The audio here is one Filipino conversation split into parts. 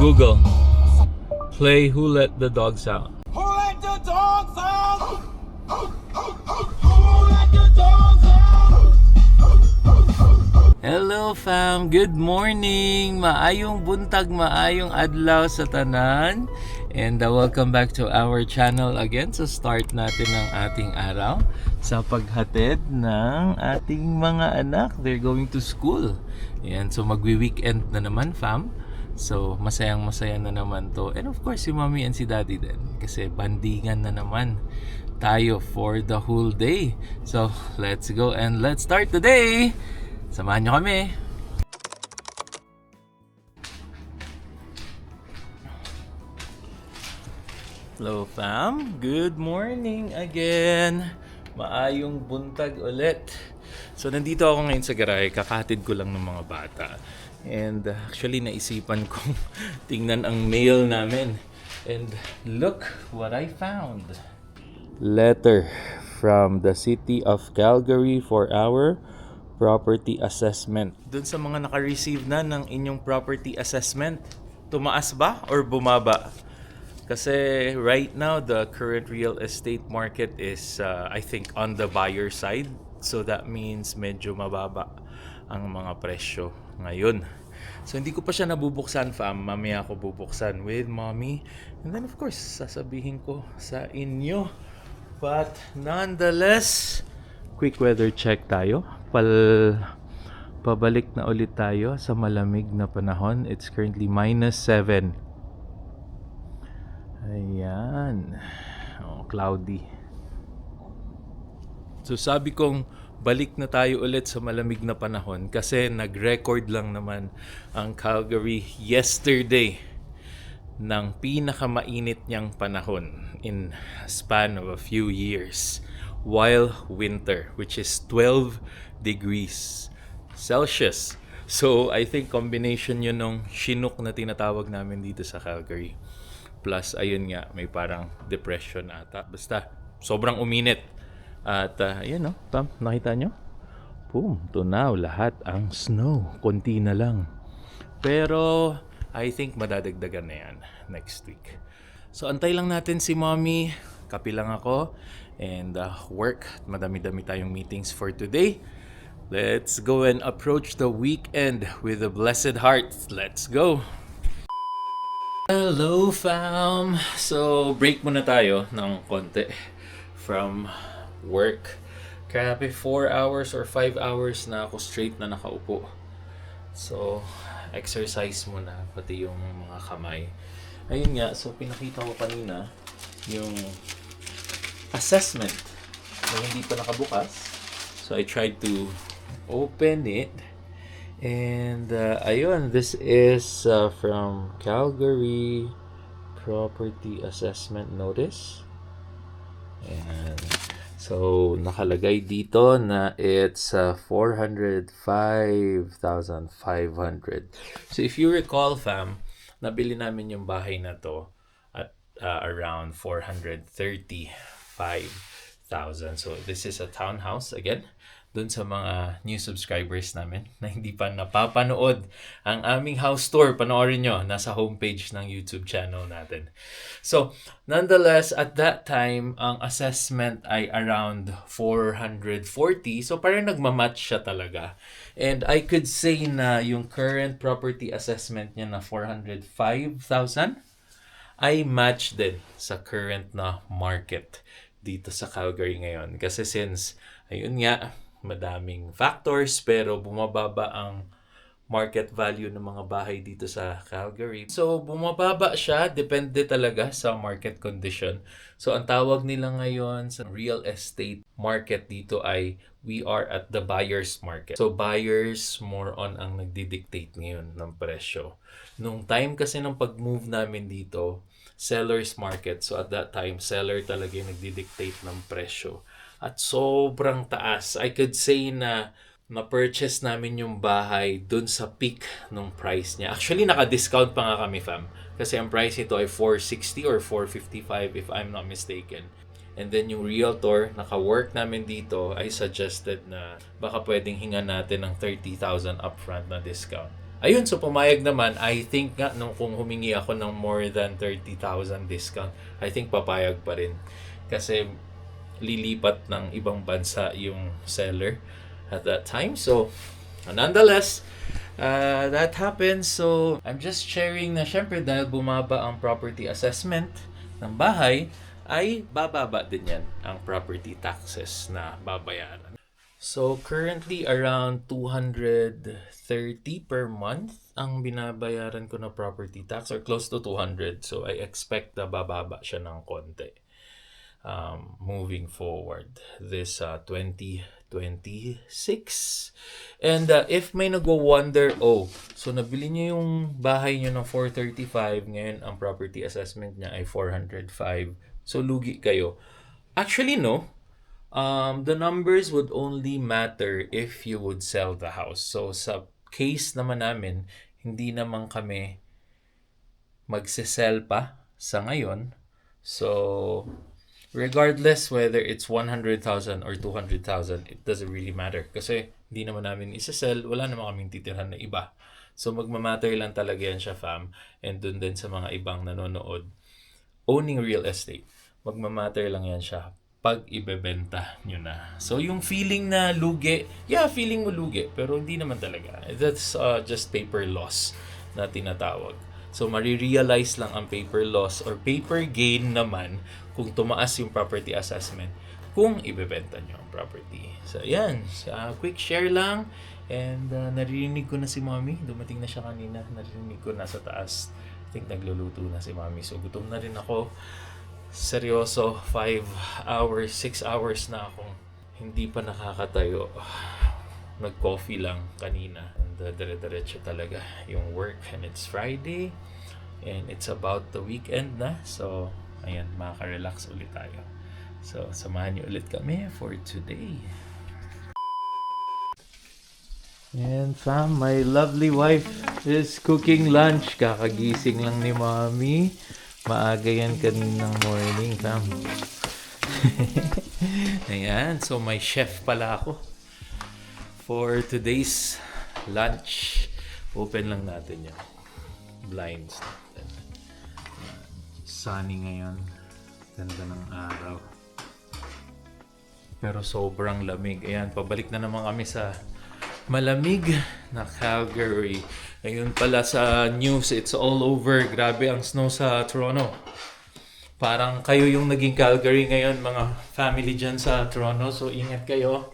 Google, play Who Let the Dogs Out. Who let the dogs out? Who let the dogs out? Hello fam, good morning, maayong buntag, maayong adlaw sa tanan. And welcome back to our channel again. So start natin ang ating araw sa paghatid ng ating mga anak. They're going to school. Yan, so magwi-weekend na naman fam. So masayang masaya na naman to. And of course si mommy and si daddy din. Kasi bandingan na naman tayo for the whole day. So let's go and let's start the day. Samahan nyo kami. Hello fam, good morning again. Maayong buntag ulit. So nandito ako ngayon sa garahe, kakatid ko lang ng mga bata. And actually naisipan kong tingnan ang mail namin. And look what I found. Letter from the City of Calgary for our property assessment. Doon sa mga naka-receive na ng inyong property assessment, tumaas ba or bumaba? Kasi right now, the current real estate market is, I think, on the buyer side. So that means medyo mababa ang mga presyo ngayon. So hindi ko pa siya nabubuksan fam. Mamaya ako bubuksan with mommy. And then of course, sasabihin ko sa inyo. But nonetheless, quick weather check tayo. Pabalik na ulit tayo sa malamig na panahon. It's currently -7. Ayan. Oh, cloudy. So sabi kong balik na tayo ulit sa malamig na panahon kasi nag-record lang naman ang Calgary yesterday ng pinakamainit niyang panahon in a span of a few years while winter, which is 12 degrees Celsius. So I think combination yun ng Chinook na tinatawag namin dito sa Calgary. Plus, ayun nga, may parang depression ata. Basta, sobrang uminit. At, ayun no, Pam, nakita nyo? Boom, tunaw lahat ang snow. Konti na lang. Pero, I think madadagdagan na yan next week. So, antay lang natin si mommy. Kapi lang ako. And, work. Madami-dami tayong meetings for today. Let's go and approach the weekend with a blessed heart. Let's go! Hello fam! So, break muna tayo ng konti from work. Grabe, 4 hours or 5 hours na ako straight na nakaupo. So, exercise muna, pati yung mga kamay. Ayun nga, so pinakita ko kanina yung assessment na hindi pa nakabukas. So, I tried to open it. And ayun, this is from Calgary Property Assessment Notice. And so nakalagay dito na it's 405,500. So if you recall fam, nabili namin yung bahay na to at around 435,000. So this is a townhouse again. Doon sa mga new subscribers namin na hindi pa napapanood ang aming house tour, panoorin nyo, nasa homepage ng YouTube channel natin. So, nonetheless, at that time, ang assessment ay around 440. So, parang nagmamatch siya talaga. And I could say na yung current property assessment niya na 405,000 ay match din sa current na market dito sa Calgary ngayon. Kasi since, ayun nga, madaming factors pero bumababa ang market value ng mga bahay dito sa Calgary. So bumababa siya, depende talaga sa market condition. So ang tawag nila ngayon sa real estate market dito ay we are at the buyer's market. So buyers more on ang nagdi-dictate ngayon ng presyo. Nung time kasi ng pag-move namin dito, seller's market. So at that time, seller talaga yung nagdi-dictate ng presyo. At sobrang taas. I could say na na-purchase namin yung bahay dun sa peak ng price niya. Actually, naka-discount pa nga kami, fam. Kasi ang price nito ay 460 or 455 if I'm not mistaken. And then yung realtor, naka-work namin dito, ay suggested na baka pwedeng hingan natin ng 30,000 upfront na discount. Ayun, so pumayag naman. I think nga, nung kung humingi ako ng more than 30,000 discount, I think papayag pa rin. Kasi lilipat ng ibang bansa yung seller at that time. So, nonetheless, that happened. So, I'm just sharing na syempre dahil bumaba ang property assessment ng bahay, ay bababa din yan ang property taxes na babayaran. So, currently around 230 per month ang binabayaran ko na property tax or close to 200. So, I expect na bababa siya ng konti moving forward this 2026. And if may nagwo-wonder, so nabili niyo yung bahay niyo ng 435, ngayon ang property assessment niya ay 405. So, lugi kayo. Actually, no. The numbers would only matter if you would sell the house. So, sa case naman namin, hindi naman kami magsisell pa sa ngayon. So, regardless whether it's 100,000 or 200,000, it doesn't really matter. Kasi hindi naman namin isasell, wala naman kaming titirhan na iba. So, magmamatter lang talaga yan siya, fam. And dun din sa mga ibang nanonood. Owning real estate, magmamatter lang yan siya pag ibebenta nyo na. So, yung feeling na lugi, feeling mo lugi, pero hindi naman talaga. That's just paper loss na tinatawag. So, marirealize lang ang paper loss or paper gain naman kung tumaas yung property assessment kung ibebenta nyo ang property. So, yan. Quick share lang. And naririnig ko na si Mommy. Dumating na siya kanina. Naririnig ko na sa taas. I think nagluluto na si Mommy. So, gutom na rin ako. Seryoso, 5 hours, 6 hours na akong hindi pa nakakatayo. Nag-coffee lang kanina. And dire-diretso talaga yung work. And it's Friday. And it's about the weekend na. So, ayan, makaka-relax ulit tayo. So, samahan niyo ulit kami for today. And fam, my lovely wife is cooking lunch. Kakagising lang ni Mommy. Maaga yan kaninang morning, fam. Ayan, so may chef pala ako for today's lunch. Open lang natin yung blinds natin. Sunny ngayon. Ganda ng araw. Pero sobrang lamig. Ayan, pabalik na naman kami sa malamig na Calgary. Ayun pala sa news, it's all over. Grabe ang snow sa Toronto. Parang kayo yung naging Calgary ngayon, mga family dyan sa Toronto. So, ingat kayo.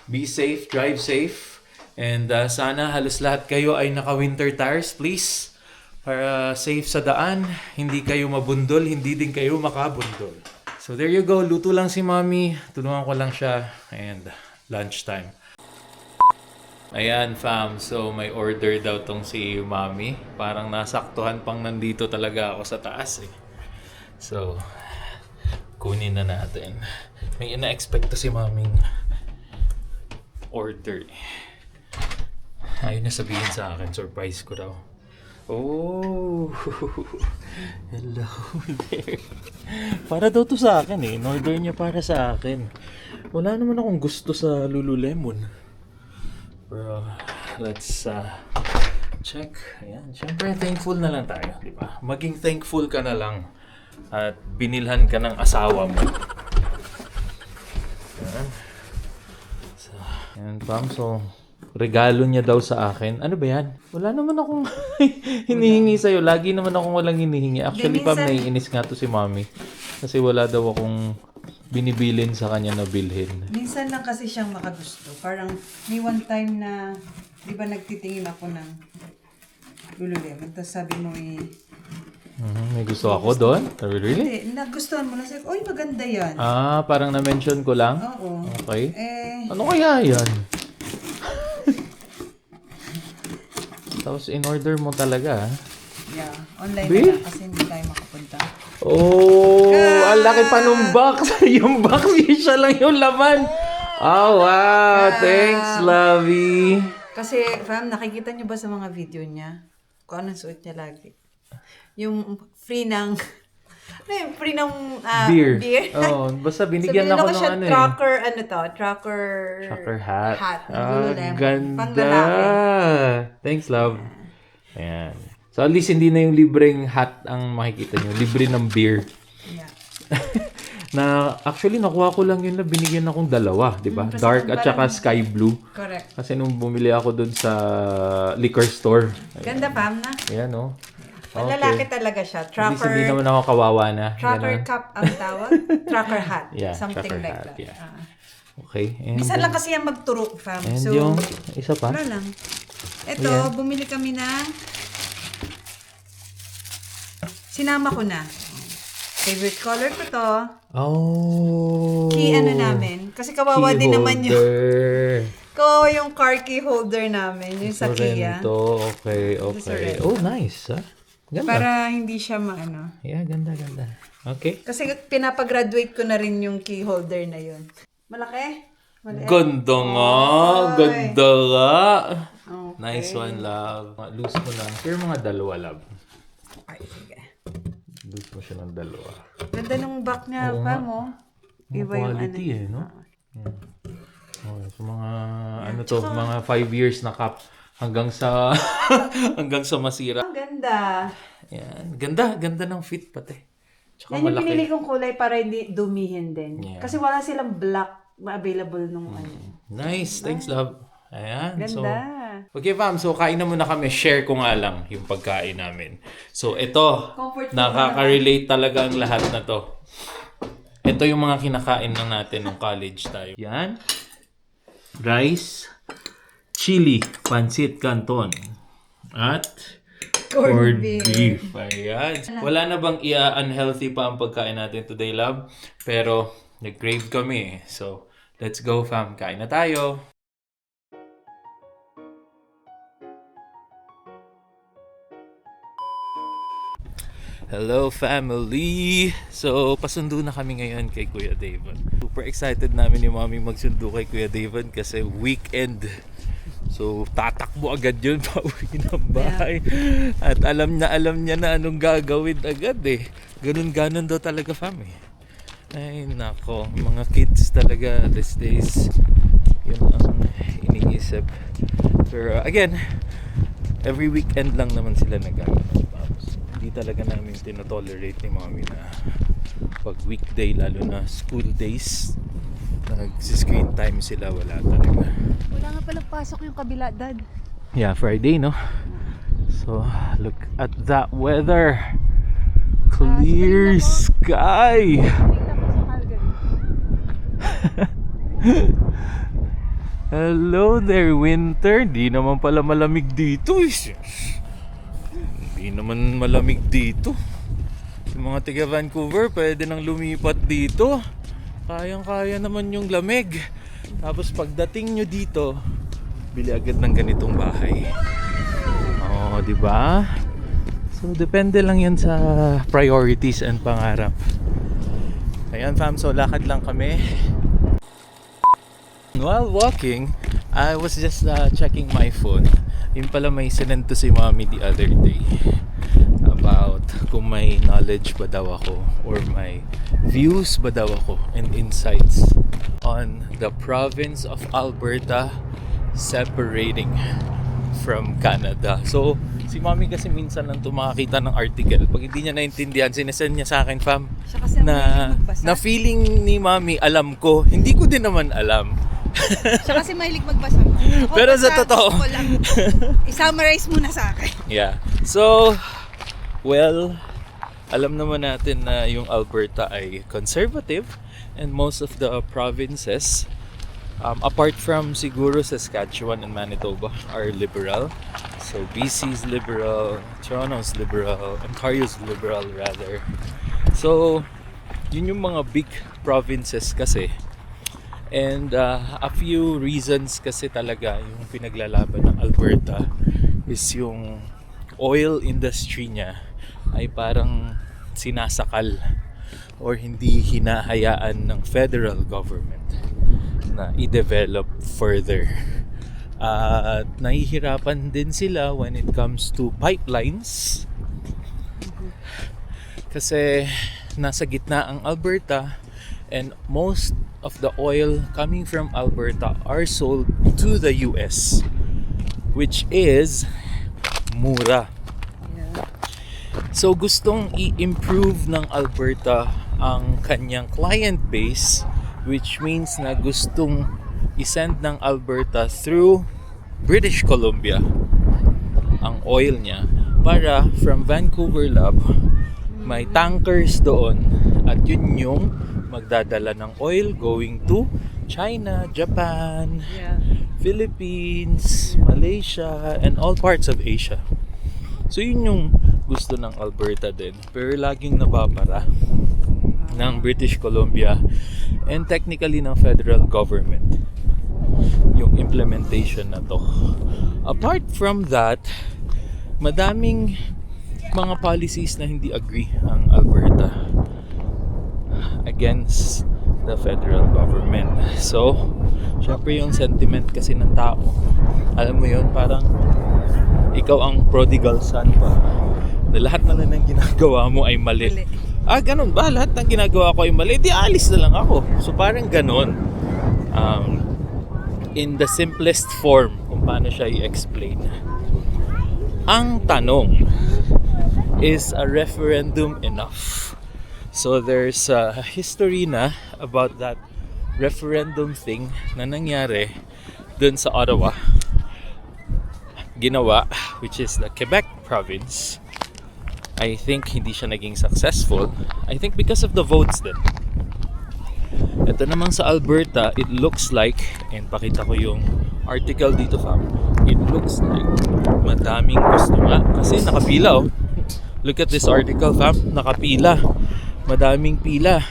Be safe, drive safe. And sana halos lahat kayo ay naka-winter tires, please. Para safe sa daan. Hindi kayo mabundol, hindi din kayo makabundol. So, there you go. Luto lang si Mommy. Tulungan ko lang siya. And lunchtime. Ayan, fam. So, may order daw tong si Mommy. Parang nasaktuhan pang nandito talaga ako sa taas eh. So, kunin na natin. May ina-expect to si Mommy order. Ayun na sabihin sa akin. Surprise ko daw. Oh! Hello there. Para daw to sa akin eh. In-order niya para sa akin. Wala naman akong gusto sa Lululemon. Bro, let's check. Ayan. Siyempre, thankful na lang tayo, di ba? Maging thankful ka na lang at binilhan ka ng asawa mo. Ayan. So, ayan, Pam. So, regalo niya daw sa akin. Ano ba yan? Wala naman akong hinihingi sa'yo. Lagi naman akong walang hinihingi. Actually, Pam, naiinis nga to si Mommy. Kasi wala daw akong binibilin sa kanya na bilhin. Minsan lang kasi siyang makagusto. Parang may one time na, di ba nagtitingin ako ng Lululemon. Tapos sabi mo May gusto ako doon? Really? Hindi, nagustuhan mo na. Sabi, oy, maganda yan. Parang na-mention ko lang? Oo. Okay. Ano kaya yan? Tapos in-order mo talaga, Yeah, online Be? na lang kasi hindi tayo makapunta. Oh, ang laki pa nung box. Yung box, isa lang yung laman. Oh, wow. Thanks, Lovey. Kasi, fam, nakikita niyo ba sa mga video niya? Kung anong suot niya lagi? Yung free ng Ano yung free ng beer. beer? Oh, basta So, binigyan binili ako ko ng siya ano trucker, trucker Trucker hat. ng Lululemon. Ganda. Pang lalaki. Thanks, love. Ayan. So, at least hindi na yung libreng hat ang makikita nyo. Libre ng beer. Yeah. Na, actually, nakuha ko lang yun na binigyan akong dalawa, di ba? kasi Dark at saka parang- sky blue. Correct. Kasi nung bumili ako dun sa liquor store. Ganda, Pam, na. Ayan, oh. Lalaki talaga siya. At least hindi Trucker, naman ako kawawa na. trucker Ganun. cap ang tawag. Trucker hat. Yeah, Something trucker like hat, that. yeah. Okay. And, Minsan lang kasi yan magturo, Pam. and So, yung isa pa. wala lang. Ito, Ayan. bumili kami ng sinama ko na. Favorite color ko to. Oh. Key namin. Kasi kawawa Key din naman yung holder. kawawa yung car key holder namin. Yung sa Kia. Sorrento. Okay, Sa okay. Sorrento. Oh, nice. Ah. Ganda. Para hindi siya maano. Yeah, ganda, ganda. Okay. Kasi pinapagraduate ko na rin yung key holder na yun. Malaki? Maliit? Ganda nga. Oy. Ganda nga. Okay. Nice one, love. Loose mo lang. Pero mga dalawa, love. Ay, sige. Loose mo siya ng dalawa. Ganda nung back niya, Oo pa nga. mo. Mga Iba yung quality ano. eh, no? Okay, so mga ano to, mga 5 years na cup hanggang sa hanggang sa masira. Ang ganda. Yan, ganda ng fit pati. Tsaka Yan yung malaki. pinili kong kulay para hindi dumihin din. Yeah. Kasi wala silang black available nung ano. Nice, thanks love. Ayan, so Ganda. okay fam, so kain na muna kami. Share ko nga lang yung pagkain namin. So ito, Comfort food nakaka-relate talaga ang lahat na to. Ito yung mga kinakain lang natin nung college tayo. Yan. Rice, chili, pancit canton, at corned beef. Ayan. Wala na bang unhealthy pa ang pagkain natin today, love? Pero nag-crave kami. So, let's go fam. Kain na tayo. Hello family! So, pasundo na kami ngayon kay Kuya David. Super excited namin yung mami magsundo kay Kuya David kasi weekend. So, tatakbo agad yun pauwi ng bahay. At alam niya na anong gagawin agad eh. Ganun daw talaga fam eh. Ay nako, mga kids talaga these days. Yun ang iniisip. Pero again, every weekend lang naman sila nag-ano. Hindi talaga namin tinotolerate ni mami na pag weekday, lalo na school days, nag-screen time sila, wala talaga. Wala nga palang pasok yung kabila, Dad. Yeah, Friday, no? So, look at that weather. Clear sky. Hello there, winter. Di naman pala malamig dito. Hindi naman malamig dito. Yung mga taga Vancouver, pwede nang lumipat dito. Kayang-kaya naman yung lamig. Tapos pagdating nyo dito, bili agad ng ganitong bahay. Oo, di ba? So, depende lang yan sa priorities and pangarap. Ayan fam, so lakad lang kami. While walking, I was just checking my phone. Yun pala may sinend to si mommy the other day about kung may knowledge ba daw ako or may views ba daw ako and insights on the province of Alberta separating from Canada. So, si mommy kasi minsan lang makakita ng article. Pag hindi niya naintindihan, sinesend niya sa akin, fam, Siya kasi na feeling ni mommy alam ko. Hindi ko din naman alam. Siya kasi mahilig magbasa. Pero sa totoo. I-summarize muna sa akin. Yeah. So, well, alam naman natin na yung Alberta ay conservative and most of the provinces, apart from siguro Saskatchewan and Manitoba, are liberal. So, BC is liberal, Toronto's liberal, Ontario's liberal rather. So, yun yung mga big provinces kasi. And a few reasons kasi talaga yung pinaglalaban ng Alberta is yung oil industry niya ay parang sinasakal or hindi hinahayaan ng federal government na i-develop further. At nahihirapan din sila when it comes to pipelines kasi nasa gitna ang Alberta, and most of the oil coming from Alberta are sold to the US, which is mura. So gustong i-improve ng Alberta ang kanyang client base, which means na gustong isend ng Alberta through British Columbia ang oil niya para from Vancouver Lab may tankers doon, at yun yung magdadala ng oil going to China, Japan, Philippines, Malaysia, and all parts of Asia. So yun yung gusto ng Alberta din, pero laging nababara ng British Columbia and technically ng federal government yung implementation na to. Apart from that, madaming mga policies na hindi agree ang Alberta against the federal government. So, syempre yung sentiment kasi ng tao, alam mo yun, parang ikaw ang prodigal son pa, na lahat na lang ng ginagawa mo ay mali. Ganun ba? Lahat ng ginagawa ko ay mali, di alis na lang ako. So parang ganun. In the simplest form, kung paano siya i-explain. Ang tanong, is a referendum enough? So there's a history na about that referendum thing na nangyari dun sa Ottawa, ginawa, which is the Quebec province. I think hindi siya naging successful. I think because of the votes din. Ito naman sa Alberta, it looks like, and pakita ko yung article dito fam, it looks like madaming gusto nga. Kasi nakapila oh. Look at this article fam, nakapila. Madaming pila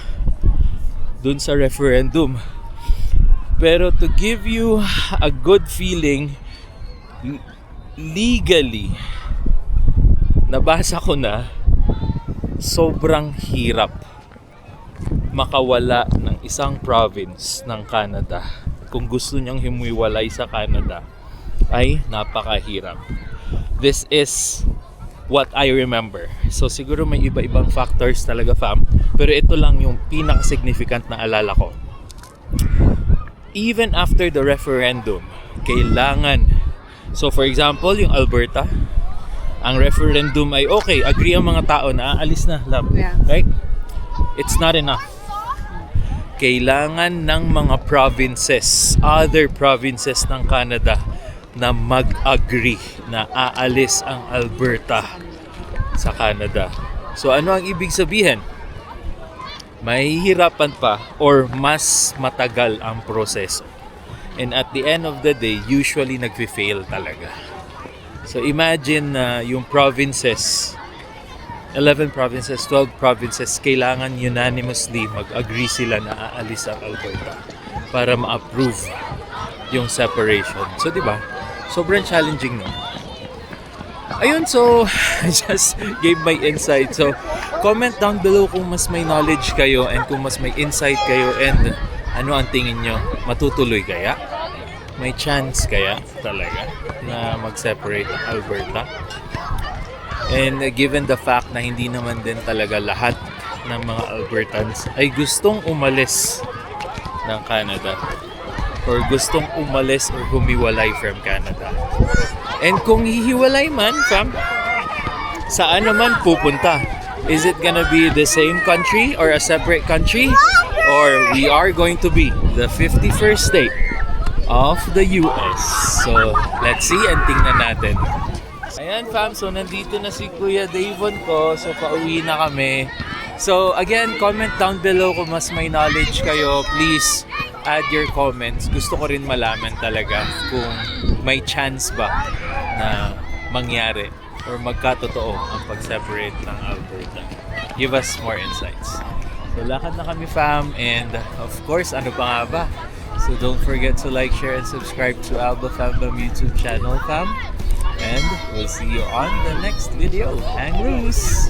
dun sa referendum. Pero to give you a good feeling, legally, nabasa ko na, sobrang hirap makawala ng isang province ng Canada. Kung gusto niyang himiwalay sa Canada, ay napakahirap. This is what I remember. So siguro may iba-ibang factors talaga fam, pero ito lang yung pinaka-significant na alala ko. Even after the referendum, kailangan, so for example, yung Alberta, ang referendum ay okay, agree ang mga tao na aalis na, love. Yeah. Right? It's not enough. Kailangan ng mga provinces, other provinces ng Canada, na mag-agree na aalis ang Alberta sa Canada. So ano ang ibig sabihin? Mahihirapan pa or mas matagal ang proseso. And at the end of the day, usually nagfi-fail talaga. So imagine na yung provinces, 11 provinces, 12 provinces, kailangan unanimously mag-agree sila na aalis ang Alberta para ma-approve yung separation. So diba? Sobrang challenging, no? Ayun, so I just gave my insight. So comment down below kung mas may knowledge kayo and kung mas may insight kayo, and ano ang tingin nyo? Matutuloy kaya? May chance kaya talaga na mag-separate ang Alberta? And given the fact na hindi naman din talaga lahat ng mga Albertans ay gustong umalis ng Canada or gustong umalis or humiwalay from Canada. And kung hihiwalay man, fam, saan naman pupunta? Is it gonna be the same country or a separate country? Or we are going to be the 51st state of the US? So, let's see and tingnan natin. Ayan fam, so nandito na si Kuya Davon ko. So, pauwi na kami. So, again, comment down below kung mas may knowledge kayo. Please add your comments. Gusto ko rin malaman talaga kung may chance ba na mangyari or magkatotoo ang pag-separate ng Alberta. Give us more insights. So lakad na kami fam, and of course, ano pa nga ba? So don't forget to like, share, and subscribe to Alba Fambam YouTube channel fam. And we'll see you on the next video. Hang loose!